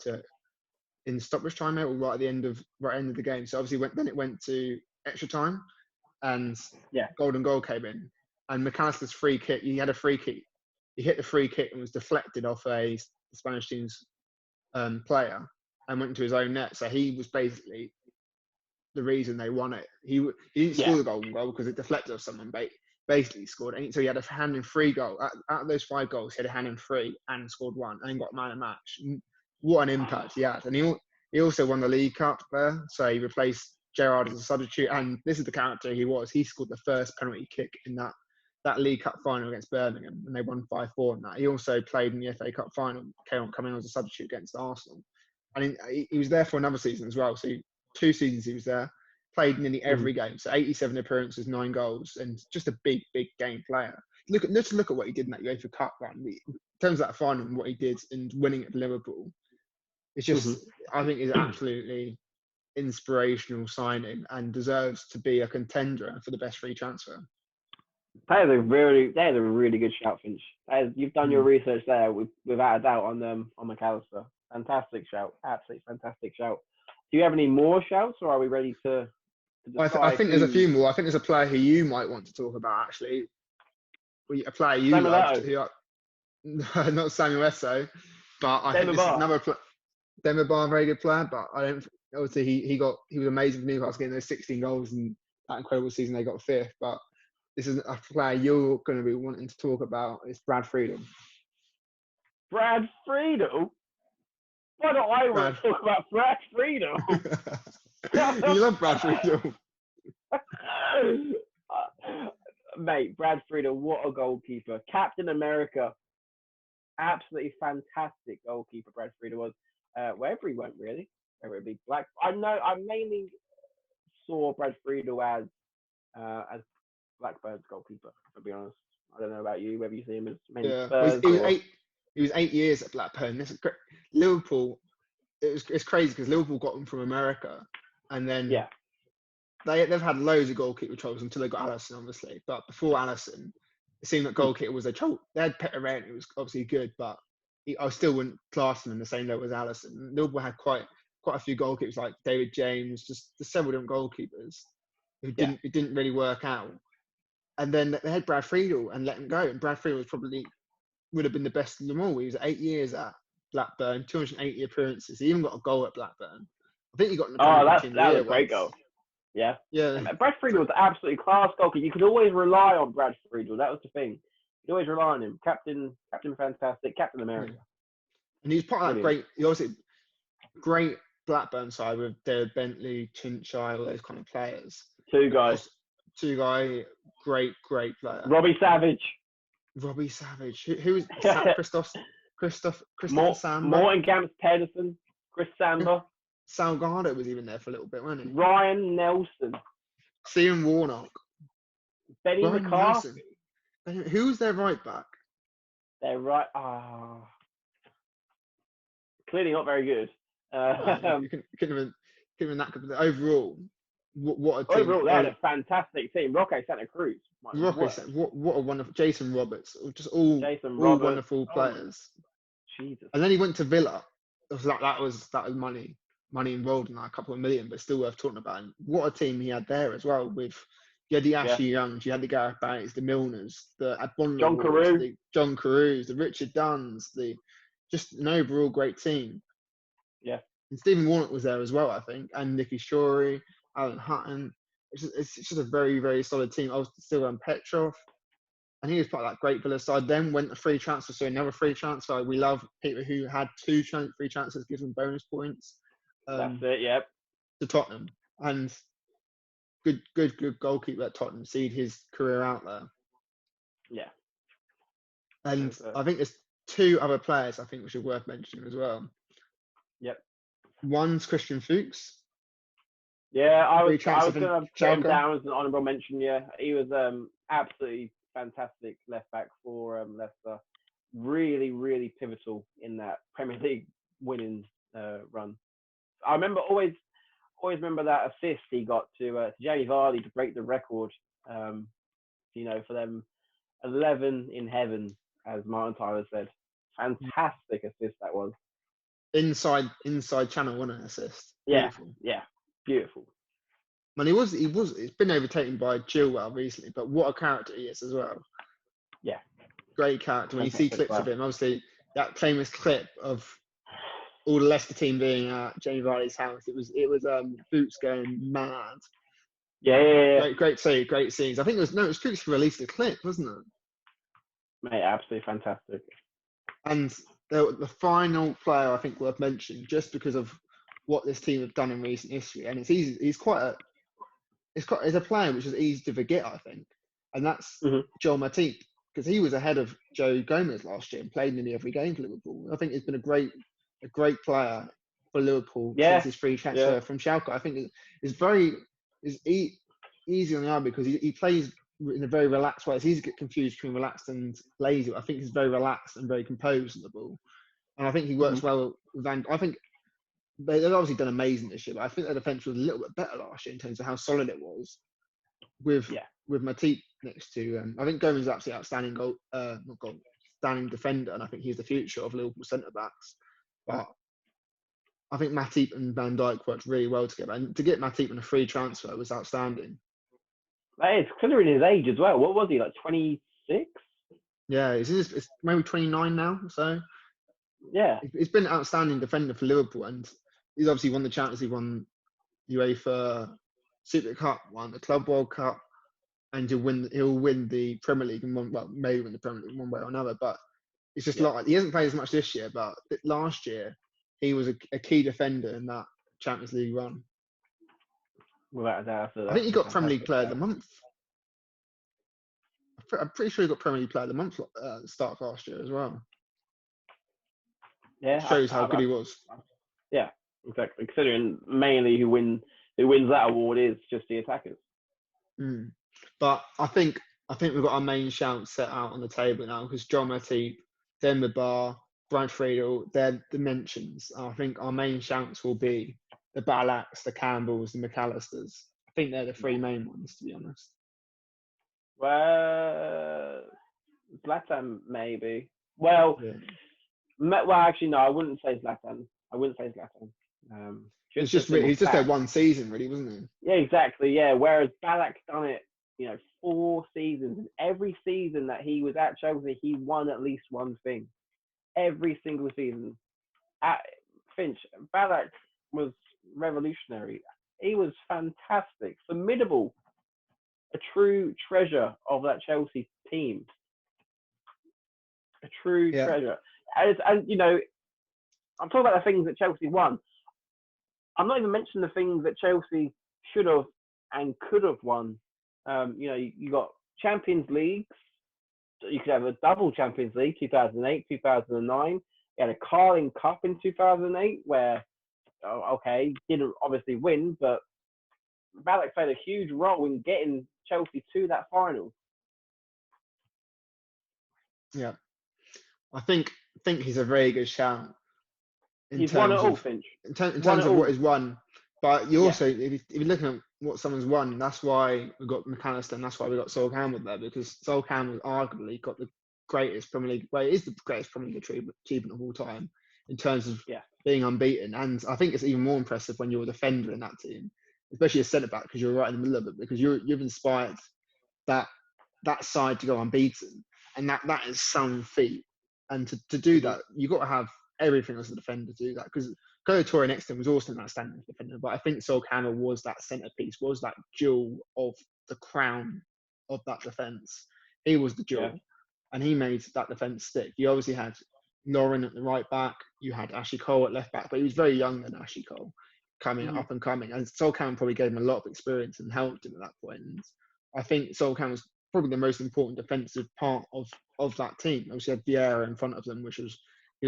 in stoppage time, or right at the end of the game. So obviously it went to extra time, and golden goal came in. And McAllister's free kick, he had a free kick. He hit the free kick and was deflected off the Spanish team's player and went into his own net. So he was basically the reason they won it. He didn't score the golden goal because it deflected off someone, but basically scored. So he had a hand in 3 goal. Out of those 5 goals, he had a hand in 3 and scored 1 and got man of match. What an impact he had. And he also won the League Cup there. So he replaced Gerrard as a substitute. And this is the character he was. He scored the first penalty kick in that League Cup final against Birmingham, and they won 5-4 in that. He also played in the FA Cup final, coming on as a substitute against Arsenal. And he was there for another season as well. So 2 seasons he was there, played nearly every game. So 87 appearances, 9 goals, and just a big game player. Let's look at what he did in that UEFA Cup run. In terms of that final and what he did and winning at Liverpool, it's just, I think, is absolutely inspirational signing and deserves to be a contender for the best free transfer. That is a really good shout, Finch. You've done your research there without a doubt on McAllister. Fantastic shout, absolutely fantastic shout. Do you have any more shouts, or are we ready to I think there's a few more. I think there's a player who you might want to talk about, actually. A player you loved. Not Samuel Eto'o, but I think this is another player. Demba, very good player, but I don't. Obviously, he was amazing for Newcastle, getting those 16 goals in that incredible season. They got 5th, but this is a player you're going to be wanting to talk about. It's Brad Friedel. Brad Friedel? Why don't I want to talk about Brad Friedel? You love Brad Friedel. Mate, Brad Friedel, what a goalkeeper. Captain America. Absolutely fantastic goalkeeper Brad Friedel was. Wherever he went, really. Whether it be Black. I mainly saw Brad Friedel as Blackburn's goalkeeper, to be honest. I don't know about you, whether you see him as many Spurs. He was 8 years at Blackburn. Liverpool, it's crazy because Liverpool got him from America, and then they've had loads of goalkeeper troubles until they got Alisson, obviously. But before Alisson, it seemed that goalkeeper was a trouble. They had Petterrand, who was obviously good, but I still wouldn't class him in the same level as Alisson. Liverpool had quite a few goalkeepers like David James, just several different goalkeepers who didn't really work out. And then they had Brad Friedel and let him go. And Brad Friedel would have been the best of them all. He was 8 years at Blackburn, 280 appearances. He even got a goal at Blackburn. I think he got an that was a great goal. Yeah. Brad Friedel was absolutely class goalkeeper. You could always rely on Brad Friedel. That was the thing. You could always rely on him. Captain Fantastic, Captain America. And he's part of that great Blackburn side with David Bentley, Chinchai, all those kind of players. Two guys, great player. Robbie Savage. Who is Christoph Samba? Morten Gamst Pedersen. Chris Samba. Salgado was even there for a little bit, wasn't he? Ryan Nelson. Stephen Warnock. Benny McCarthy. Who was their right back? Their right. Clearly not very good. Couldn't have that good. Overall, what a team. Overall, they had a fantastic team. Roque Santa Cruz. What a wonderful. Jason Roberts. Just all wonderful players. Jesus. And then he went to Villa. That was money involved in that, a couple of million, but still worth talking about. And what a team he had there as well. You had the Ashley Youngs, you had the Gareth Barretts, the Milners, the John Carews, the Richard Dunns, just an overall great team. Yeah. And Stephen Warnock was there as well, I think, and Nicky Shorey, Alan Hutton. It's just a very, very solid team. I was still on Petrov, and he was part of that great Villa side. Then went a free transfer, so another free transfer. We love people who had 2 free transfers, gives them bonus points. That's it, yep. To Tottenham, and good goalkeeper at Tottenham. Seed his career out there. Yeah. And I think there's 2 other players I think which are worth mentioning as well. Yep. One's Christian Fuchs. Yeah, I Free was transfer from gonna put him Schalke. down as an honourable mention. Yeah, he was absolutely fantastic left back for Leicester. Really, really pivotal in that Premier League winning run. I remember always remember that assist he got to Jamie Vardy to break the record. For them 11 in heaven, as Martin Tyler said. Fantastic assist that was. Inside channel, wasn't it? Assist. Yeah, Beautiful. yeah, beautiful. And he's been overtaken by Chilwell recently, but what a character he is as well. Yeah, Great character. When you see fantastic clips player. of him, obviously that famous clip of all the Leicester team being at Jamie Vardy's house, it was Boots going mad. Yeah. Great scenes. I think it was Boots who released the clip, wasn't it? Mate, absolutely fantastic. And the final player I think worth mentioning, just because of what this team have done in recent history, and it's easy. He's a player which is easy to forget, I think, and that's Mm-hmm. Joel Matip, because he was ahead of Joe Gomez last year and played nearly every game for Liverpool. I think he's been a great player for Liverpool since Yeah, his free yeah. transfer from Schalke. I think it's easy on the eye because he plays in a very relaxed way. It's easy to get confused between relaxed and lazy. I think he's very relaxed and very composed on the ball, and I think he works Mm-hmm. well with Van. I think they've obviously done amazing this year, but I think their defence was a little bit better last year in terms of how solid it was with Matip next to. I think Gomez is absolutely outstanding outstanding defender, and I think he's the future of Liverpool centre backs. But I think Matip and Van Dijk worked really well together, and to get Matip on a free transfer was outstanding. That is considering his age as well. What was he, like 26? Yeah, it's maybe 29 now. So Yeah. he's been an outstanding defender for Liverpool, and he's obviously won the Champions League, won UEFA Super Cup, won the Club World Cup, and he'll win the Premier League in maybe win the Premier League one way or another. But it's just like he hasn't played as much this year, but last year he was a key defender in that Champions League run. Without a doubt. I think he got Premier League Player of the Month. I'm pretty sure he got Premier League Player of the Month at the start of last year as well. Yeah, Shows how good he was. Yeah, exactly. Considering mainly who wins that award is just the attackers. But I think we've got our main shouts set out on the table now because John Matip, Demba Ba, Brad Friedel, they're the mentions. I think our main shouts will be the Ballacks, the Campbells, the McAllisters. I think they're the three main ones, to be honest. Well, Zlatan maybe. Well, actually no, I wouldn't say Zlatan. He's just there one season, really, wasn't he? Yeah, exactly. Yeah, whereas Ballack's done it, 4 seasons, and every season that he was at Chelsea, he won at least one thing. Every single season. At Finch, Ballack was revolutionary. He was fantastic, formidable, a true treasure of that Chelsea team. A true treasure. And I'm talking about the things that Chelsea won. I'm not even mentioning the things that Chelsea should have and could have won. You got Champions Leagues. You could have a double Champions League, 2008, 2009. You had a Carling Cup in 2008 where, didn't obviously win, but Ballack played a huge role in getting Chelsea to that final. Yeah. I think he's a very good shout. He's won it all, Finch. In terms of what he's won. But you also, if you're looking at what someone's won, that's why we've got McAllister and that's why we've got Sol Campbell there, because Sol Campbell arguably got the greatest Premier League, it is the greatest Premier League achievement of all time in terms of being unbeaten. And I think it's even more impressive when you're a defender in that team, especially a centre-back, because you're right in the middle of it, because you've inspired that side to go unbeaten. And that is some feat. And to do that, you've got to have everything as a defender to do that, because Kolo Touré next to him was also an outstanding defender, but I think Sol Campbell was that centrepiece, was that jewel of the crown of that defence. He was the jewel, and he made that defence stick. You obviously had Lauren at the right back, you had Ashley Cole at left back, but he was very young then, Ashley Cole, up and coming, and Sol Campbell probably gave him a lot of experience and helped him at that point. And I think Sol Campbell was probably the most important defensive part of that team. Obviously, had Vieira in front of them, he was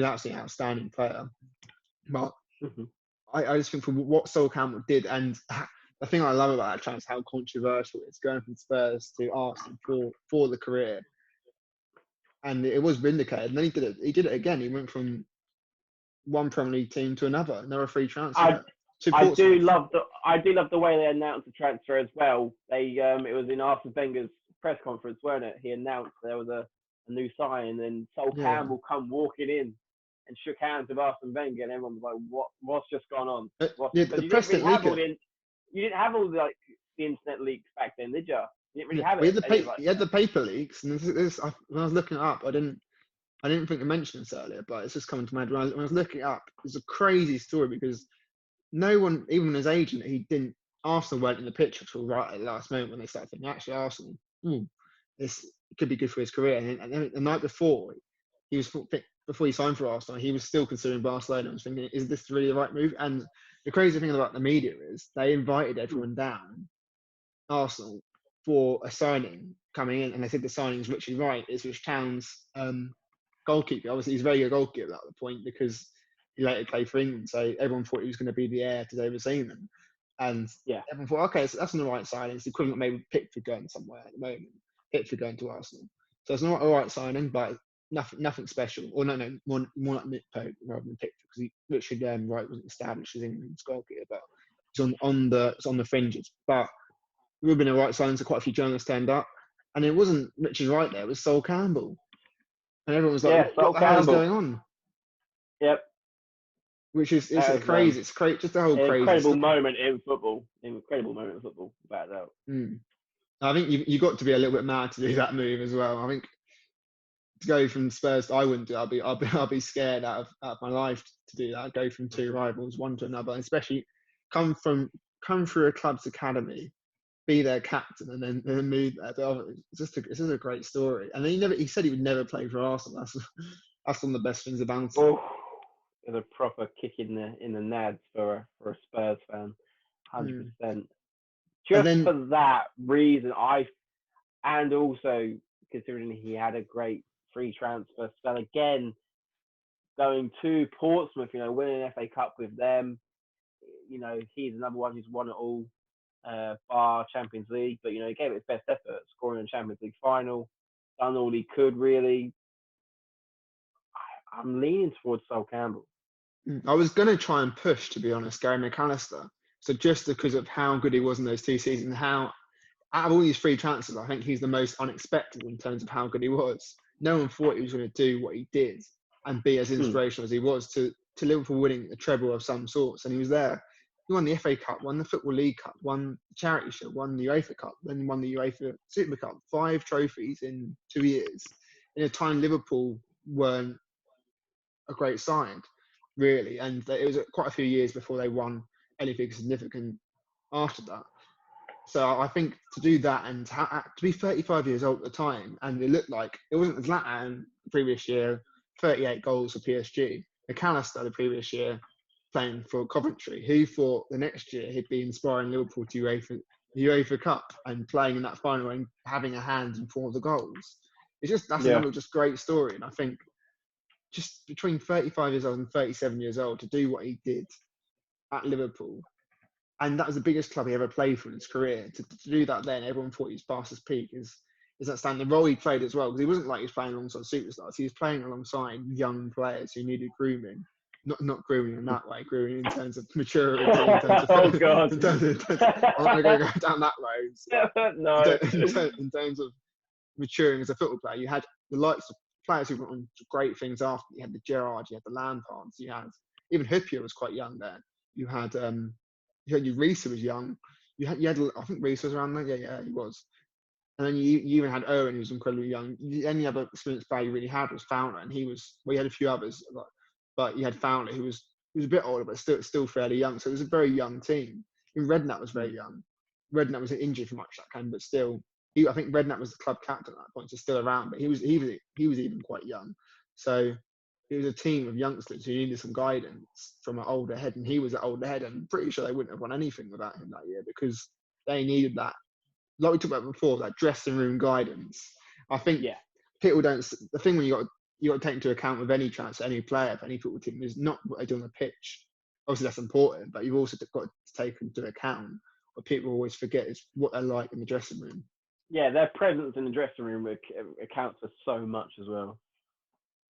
absolutely an outstanding player. But I just think for what Sol Campbell did, and the thing I love about that transfer is how controversial it's going from Spurs to Arsenal for the career, and it was vindicated. And then he did it. He did it again. He went from one Premier League team to another free I transfer to I do Portsmouth. love the way they announced the transfer as well. They it was in Arsene Wenger's press conference, weren't it? He announced there was a new sign, and then Sol Yeah, Campbell come walking in and shook hands with Arsene Wenger, and everyone was like, "What's just gone on?" yeah. Because The press didn't leak it. you didn't have all like the internet leaks back then, did you? You didn't really Yeah, have we it. had the And it was paper. like, You had the paper leaks, and when I was looking it up, I didn't think to mention this earlier, but it's just coming to my head. When I was looking it up, it's a crazy story because no one, even his agent, he didn't. Arsenal weren't in the picture until right at the last moment when they started thinking, actually, Arsenal, this it could be good for his career. And then the night before, before he signed for Arsenal, he was still considering Barcelona. I was thinking, is this really the right move? And the crazy thing about the media is they invited everyone down, Arsenal, for a signing coming in, and they said the signing is Richard Wright, is Rich Town's goalkeeper. Obviously, he's a very good goalkeeper at the point because he later played for England. So everyone thought he was going to be the heir to David Seaman. And yeah, everyone thought, okay, so that's on the right signing. It's the equivalent maybe Pickford going somewhere at the moment. Pickford going to Arsenal. So it's not a right signing, but nothing special. Or no, more like Nick Pope rather than Pickford because Richard Wright wasn't established as England's goalkeeper, but it's on the fringes. But it would have been a right signing, so quite a few journalists turned up. And it wasn't Richard Wright there, it was Sol Campbell. And everyone was like, yeah, what Sol the hell is Campbell. going on? Yep, Which is it's that a was crazy, it's crazy, just a whole an crazy incredible story. moment in football. Incredible moment in football, without doubt. I think you got to be a little bit mad to do that move as well. I think to go from Spurs, I wouldn't do. I'll be scared out of my life to do that. Go from two rivals, one to another, especially come through a club's academy, be their captain, and then move there. But it's just a great story. And then he said he would never play for Arsenal. That's one of the best things about it. Oh, it's a proper kick in the nads for a Spurs fan, 100%. And Just then for that reason, and also considering he had a great free transfer spell again, going to Portsmouth, winning an FA Cup with them. He's another one who's won it all, bar Champions League, but he gave it his best effort, scoring in the Champions League final, done all he could really. I'm leaning towards Sol Campbell. I was going to try and push, to be honest, Gary McAllister. So just because of how good he was in those 2 seasons, how out of all these free transfers, I think he's the most unexpected in terms of how good he was. No one thought he was going to do what he did and be as inspirational as he was to Liverpool winning a treble of some sorts. And he was there. He won the FA Cup, won the Football League Cup, won the Charity Shield, won the UEFA Cup, then won the UEFA Super Cup. 5 trophies in 2 years. In a time Liverpool weren't a great side, really. And it was quite a few years before they won anything significant after that. So I think to do that and to be 35 years old at the time, and it looked like it wasn't Zlatan the previous year, 38 goals for PSG. McAllister the previous year playing for Coventry, who thought the next year he'd be inspiring Liverpool to UEFA Cup and playing in that final and having a hand in 4 of the goals. That's another just great story. And I think just between 35 years old and 37 years old to do what he did at Liverpool, and that was the biggest club he ever played for in his career. To do that then, everyone thought he was past his peak. Is that standing? The role he played as well, because he wasn't like he was playing alongside superstars. He was playing alongside young players who needed grooming. Not grooming in that way, grooming in terms of maturity, in terms of, Oh God! I'm not going to go down that road. But No. in terms of maturing as a football player, you had the likes of players who went on to great things after. You had the Gerrard, you had the Lampards, you had even Hippier was quite young then. You had Reese was young. You had I think Reese was around there. Yeah, he was. And then you even had Owen, who was incredibly young. The only other experienced player you really had was Fowler, and we had a few others, but you had Fowler, who was a bit older, but still fairly young. So it was a very young team. Even Redknapp was very young. Redknapp was injured for much of that game, but still, I think Redknapp was the club captain at that point, so still around. But he was even quite young. So it was a team of youngsters who needed some guidance from an older head, and he was an older head. And I'm pretty sure they wouldn't have won anything without him that year because they needed that, like we talked about before, that dressing room guidance. I think people don't. The thing when you got to take into account with any transfer, any player, for any football team is not what they do on the pitch. Obviously, that's important, but you've also got to take into account what people always forget is what they're like in the dressing room. Yeah, their presence in the dressing room accounts for so much as well.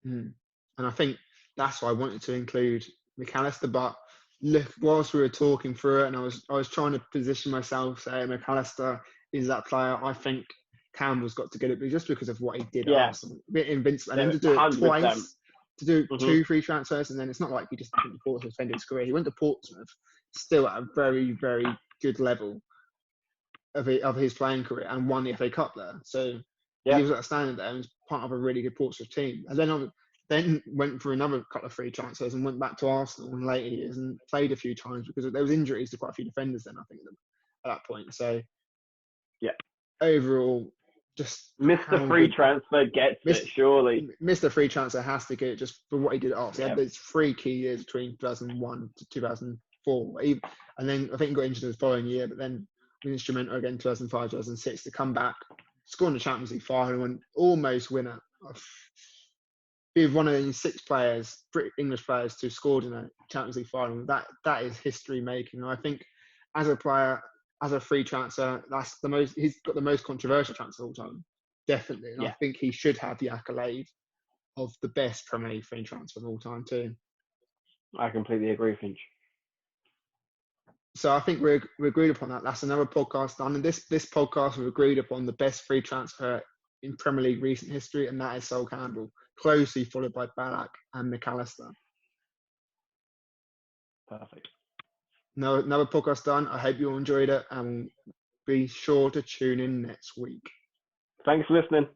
And I think that's why I wanted to include McAllister. But look, whilst we were talking through it, and I was trying to position myself, say McAllister is that player. I think Campbell's got to get it, but just because of what he did at Arsenal, a bit invincible, and then to do it 100%. twice, to do 2 free transfers, and then it's not like he just went to Portsmouth to end his career. He went to Portsmouth still at a very, very good level of his playing career and won the FA Cup there. So he was outstanding there and was part of a really good Portsmouth team. And then went for another couple of free transfers and went back to Arsenal in later years and played a few times because there was injuries to quite a few defenders then, I think, at that point. So overall, just Mr. Free Transfer gets it, surely. Mr. Free Transfer has to get it just for what he did at Arsenal. He had those 3 key years between 2001 to 2004. And then I think he got injured the following year, but then instrumental again 2005, 2006 to come back, score in the Champions League final and almost win it. Be one of the 6 players, English players, to scored in a Champions League final. That is history making. I think as a player, as a free transfer, he's got the most controversial transfer of all time, definitely. And I think he should have the accolade of the best Premier League free transfer of all time too. I completely agree, Finch. So I think we agreed upon that. That's another podcast done. And this podcast, we've agreed upon the best free transfer in Premier League recent history, and that is Sol Campbell, closely followed by Ballack and McAllister. Perfect. No, another podcast done. I hope you all enjoyed it, and be sure to tune in next week. Thanks for listening.